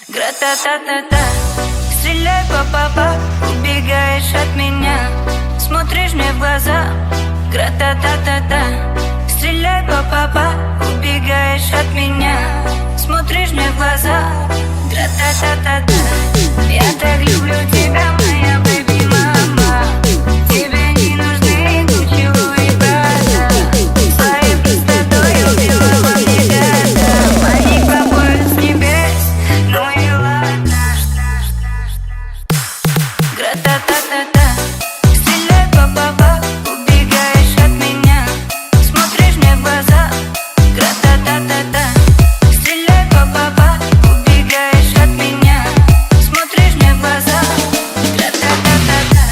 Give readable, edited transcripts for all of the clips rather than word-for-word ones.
Гра-та-та-та-та, стреляй па-па-па, убегаешь от меня, смотришь мне в глаза. Гра-та-та-та-та, стреляй па-па-па, убегаешь от меня, смотришь мне в глаза. Гра-та-та-та-та, я так люблю тебя, моя бэби-мама. Тебе не нужны Гуччи, Луи, Прада, своей простотой убила во мне года. Моих побоев с небес, ну и ладно. Гра-та-та-та-та, стреляй па-па-па, убегаешь от меня, смотришь мне в глаза. Гра-та-та-та-та, стреляй па-па-па, убегаешь от меня, смотришь мне в глаза. Гра-та-та-та-та,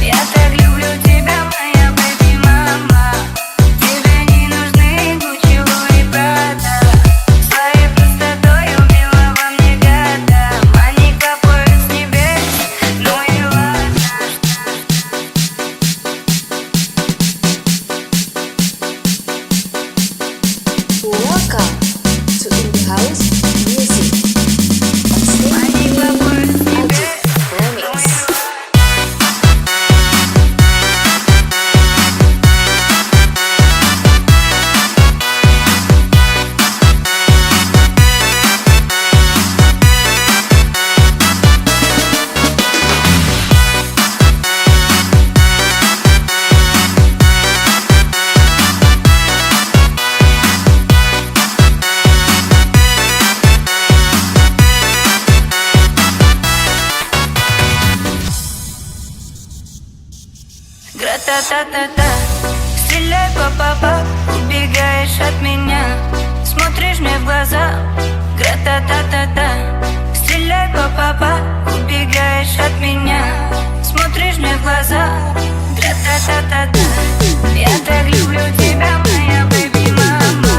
я так люблю тебя, моя бэби-мама. Тебе не нужны Гуччи, Луи, Прада, своей простотой убила во мне года. Моих побоев с небес, ну и ладно. Welcome to In the House Music. Моих побоев с небес, Remix. Гра-та-та-та-та, стреляй па-па-па, убегаешь от меня, смотришь мне в глаза. Гра-та-та-та-та, стреляй па-па-па, убегаешь от меня, смотришь мне в глаза. Гра-та-та-та-та, я так люблю тебя, моя бэби-мама.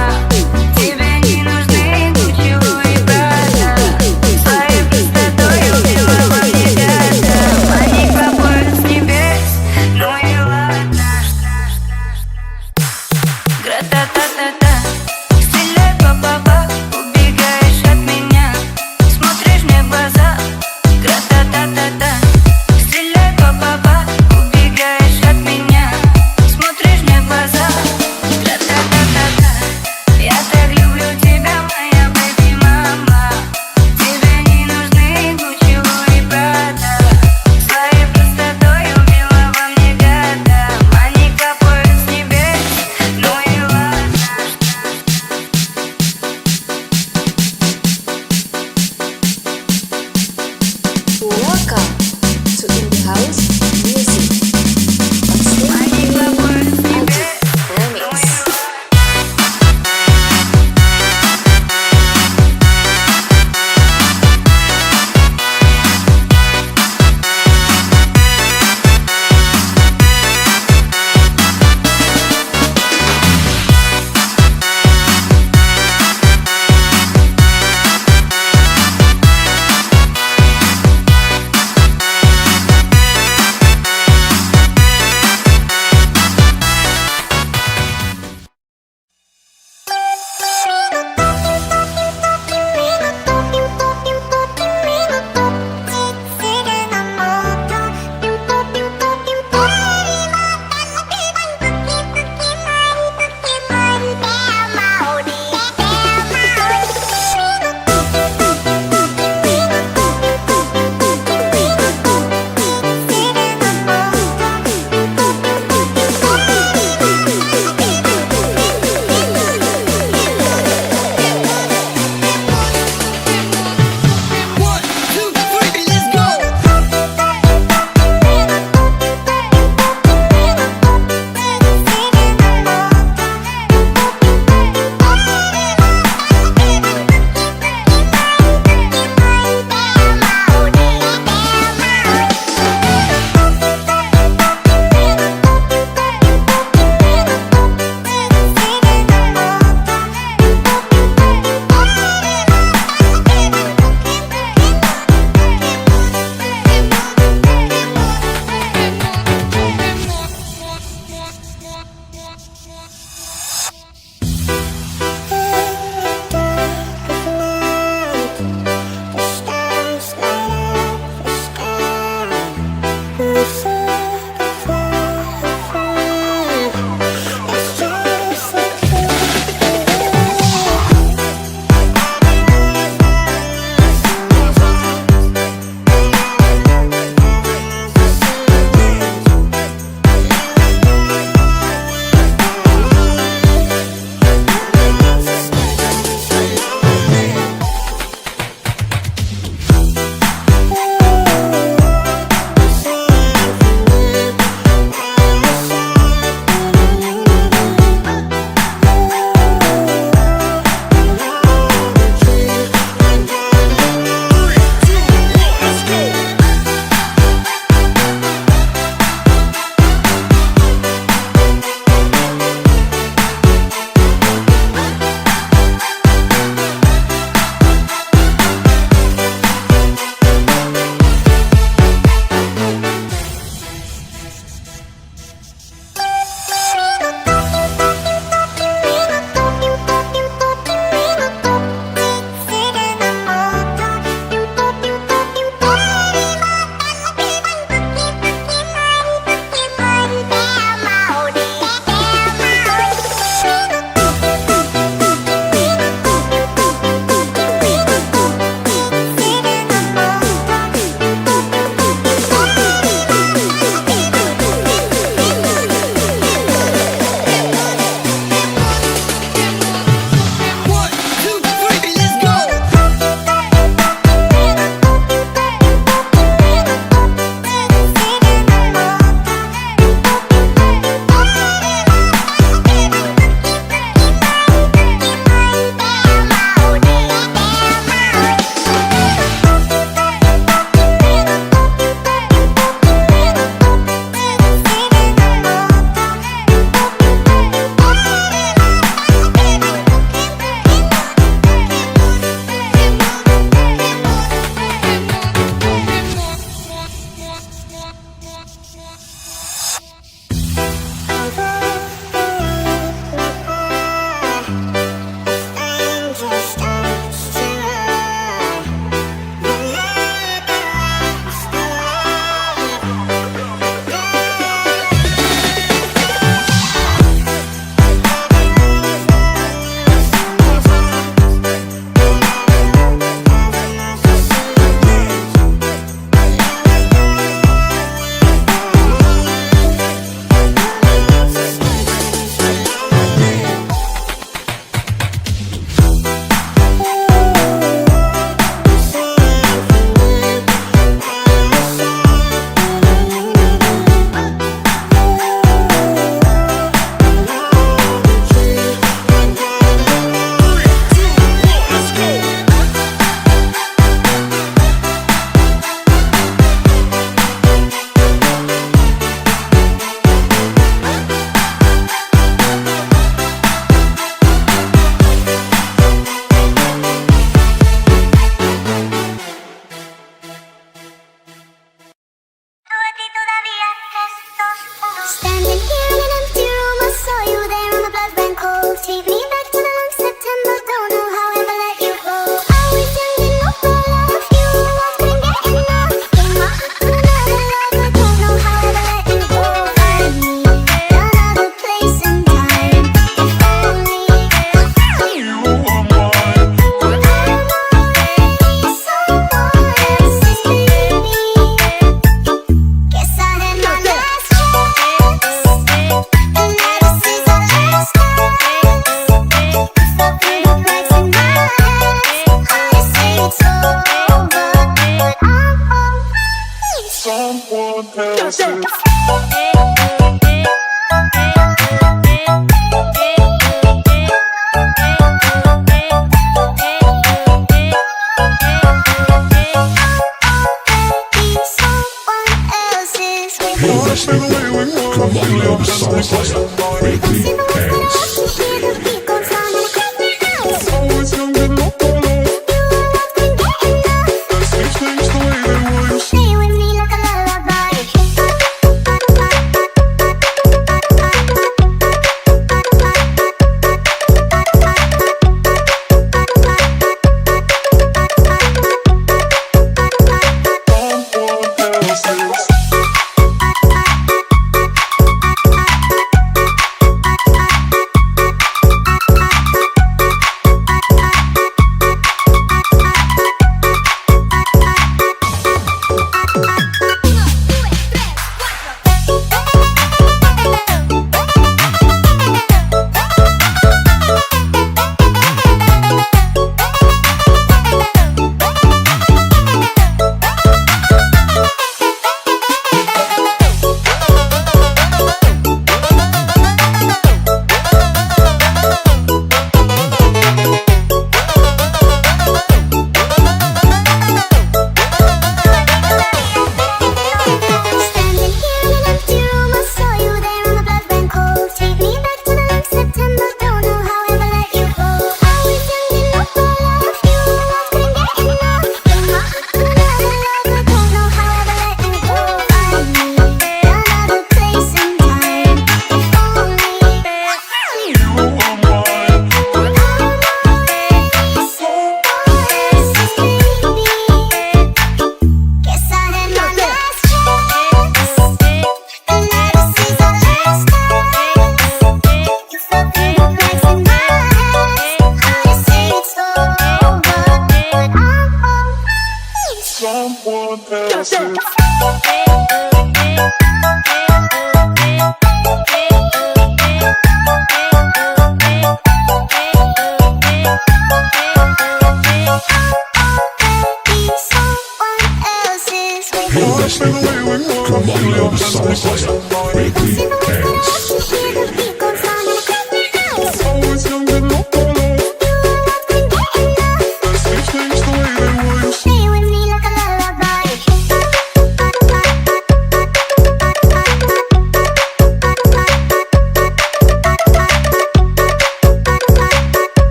Тебе не нужны Гуччи, Луи, Прада, своей простотой убила во мне года. Моих побоев с небес, ну и ладно. Гра-та-та-та-та, стреляй па-па-па, убегаешь от меня, смотришь мне в глаза. Гра-та-та-та-та, стреляй па-па-па, убегаешь от меня,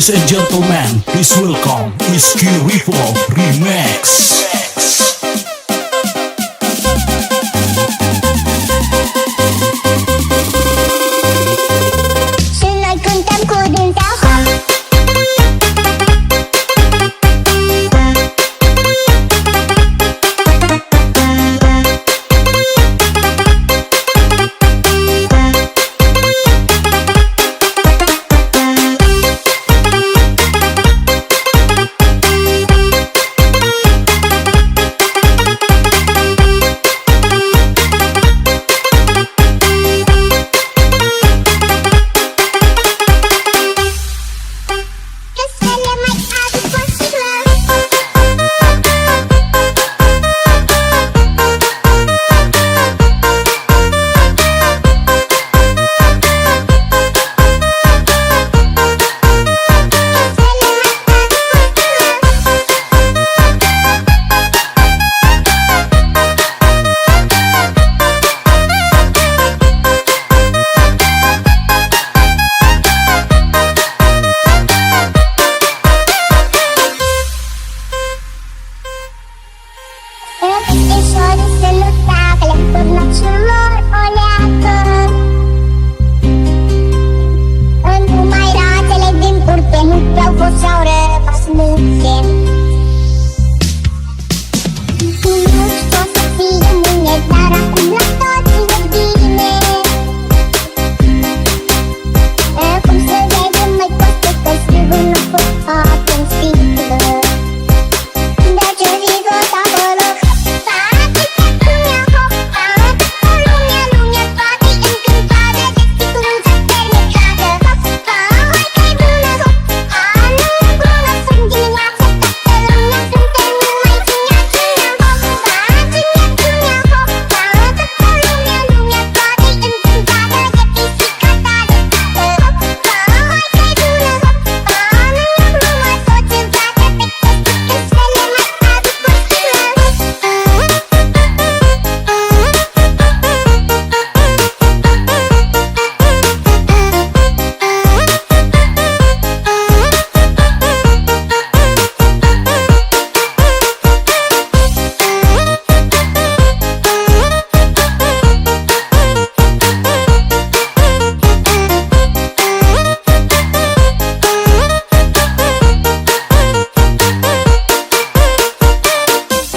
Ladies and gentlemen, please welcome Iski Rivo Remix. Sunod kung tangkudin ako.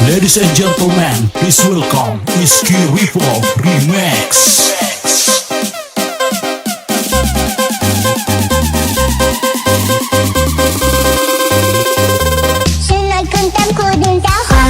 Ladies and gentlemen, please welcome Iski Rivo Remix. Sunod kung tangkudin ako.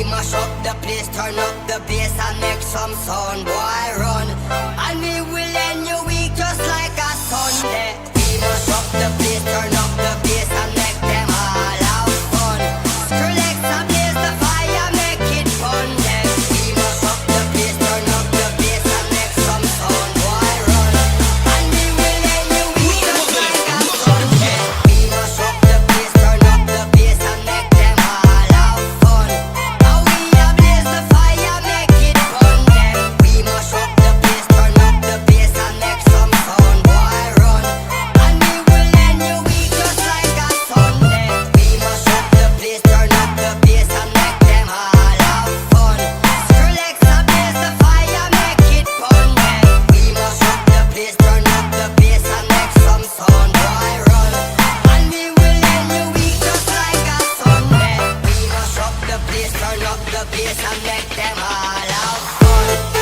We mash up the place, turn up the bass and make some sound, boy, run. And we will end your week just like a Sunday. We mash up the place, turn up the bass and make them all have fun. Skrillex and blaze the fire, make it fun. Then we mash up the place, turn up the bass and make some sound, boy, run. And we will end your week just like a Sunday. We mash up the place, turn up the bass and make them all have fun. And we a blaze the fire, make it fun. Then we mash up the place, turn up the bass and make some sound, boy, run. And we will end your week just like a Sunday. We mash up the place, turn up the bass and make them all have fun. Skrillex and blaze the fire, make it fun. Then we mash up the place, turn up the bass and make some sound, boy, run. And we will end your week just like a Sunday. We mash up the place, turn up the bass and make them all have fun.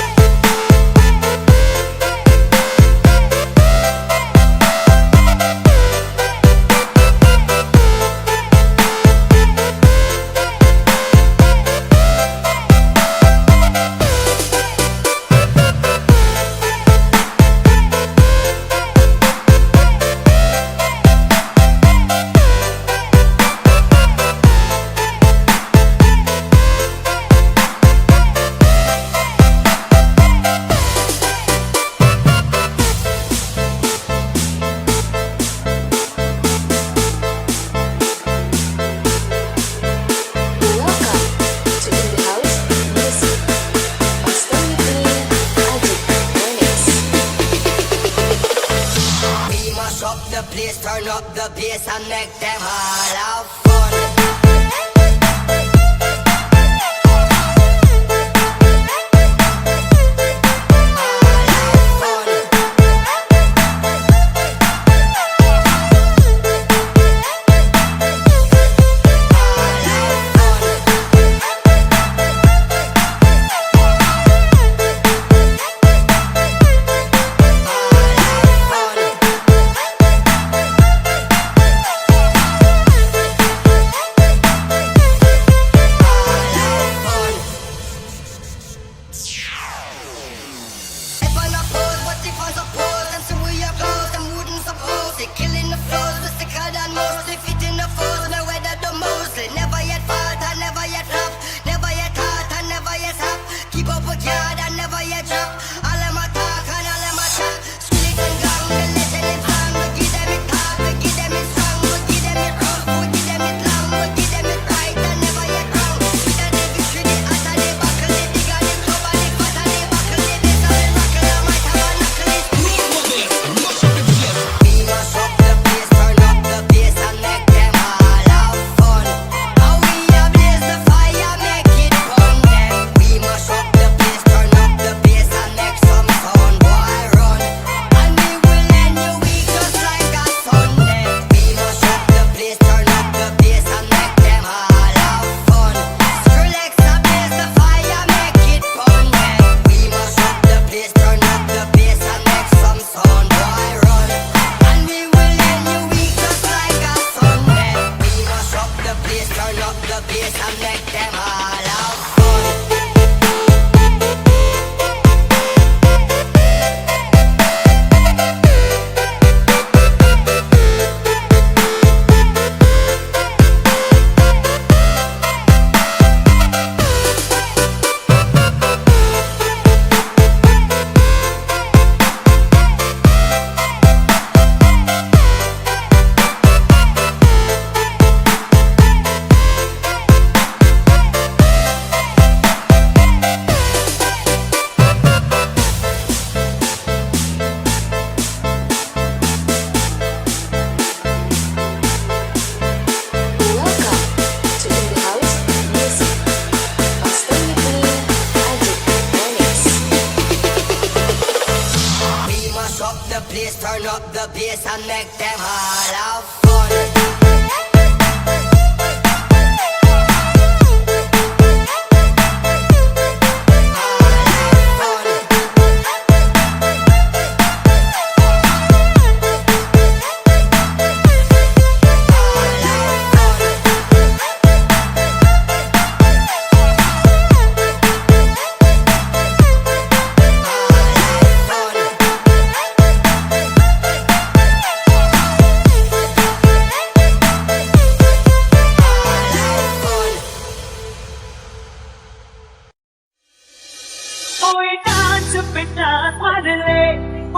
Welcome to In the House Music. Master Ajik Remix. We mash up the place, turn up the bass and make them all have fun. turn up the bass and make them all have fun. कोई dance पे dance मार ले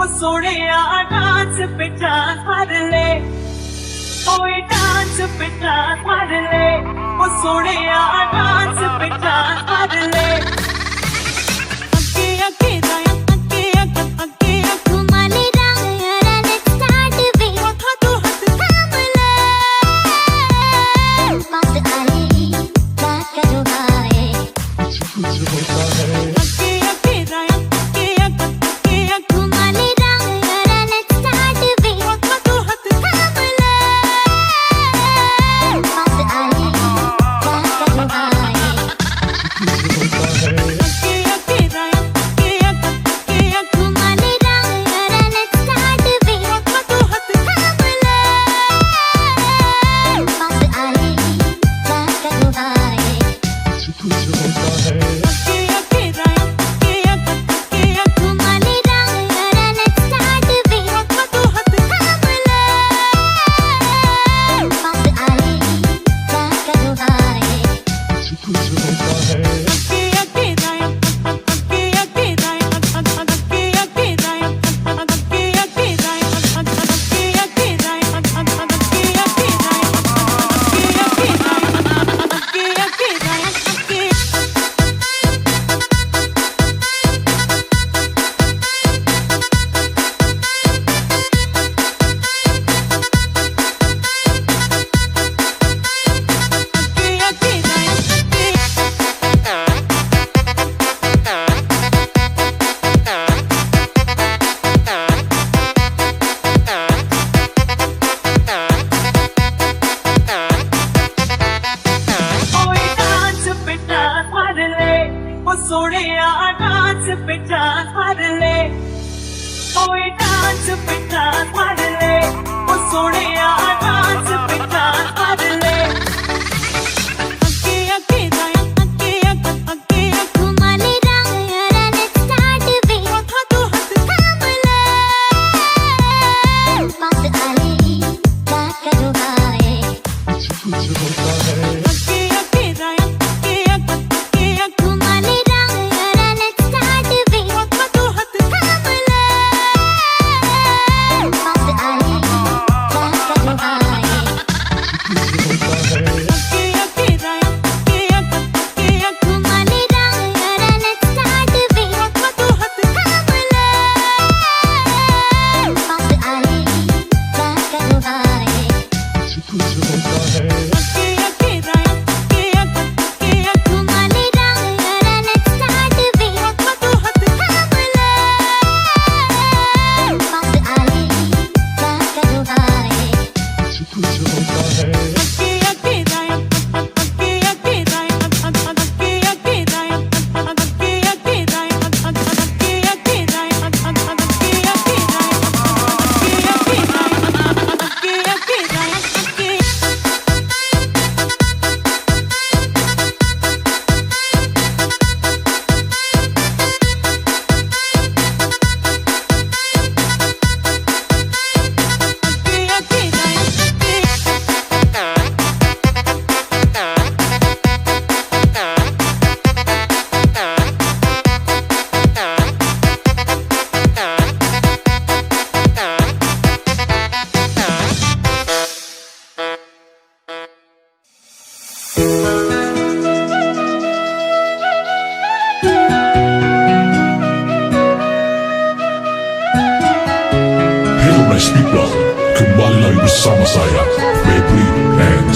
ओ Sonia dance पे dance मार ले कोई dance पे dance मार ले ओ सोनिया डांस पे डांस मार ले अक्की अक्की दाया अक्की अक्की घुमाने राया let's start वे हाथ तो हाथ थाम ले पास आए बात करो भाई अक्की अक्की दाया अक्की घुमाने राया let's start वे हाथ तो हाथ थाम ले पास आए बात करो भाई अक्की अक्की दाया घुमाने राया let's start वे हाथ तो हाथ थाम ले पास आए बात करो भाई अक्की अक्की दाया घुमाने राया let's start वे हाथ तो हाथ थाम ले पास आए बात करो भाई अक्की अक्की दाया अक्की अक्की दाया अक्की अक्की दाया अक्की अक्की दाया अक्की अक्की दाया अक्की अक्की दाया अक्की अक्की दाया अक्की अक्की दाया कोई डांस पे डांस मार ले ओ सोनिया डांस पे डांस मार ले कोई डांस पे डांस मार ले ओ सोनिया डांस पे डांस मार ले अक्की अक्की दाया अक्की घुमाने राया let's start वे हाथ तो हाथ थाम ले पास आए बात करो भाई अक्की अक्की दाया घुमाने राया let's start वे हाथ तो हाथ थाम ले पास आए बात करो भाई अक्की अक्की दाया घुमाने राया let's start वे हाथ तो हाथ थाम ले पास आए बात करो भाई अक्की अक्की दाया घुमाने राया let's start वे हाथ तो हाथ थाम ले पास आए बात करो भाई अक्की अक्की दाया अक्की अक्की दाया अक्की अक्की दाया अक्की अक्की दाया अक्की अक्की दाया अक्की अक्की दाया अक्की अक्की दाया अक्की अक्की अक्की दाया Hello nice people, kembali lagi bersama saya Febri and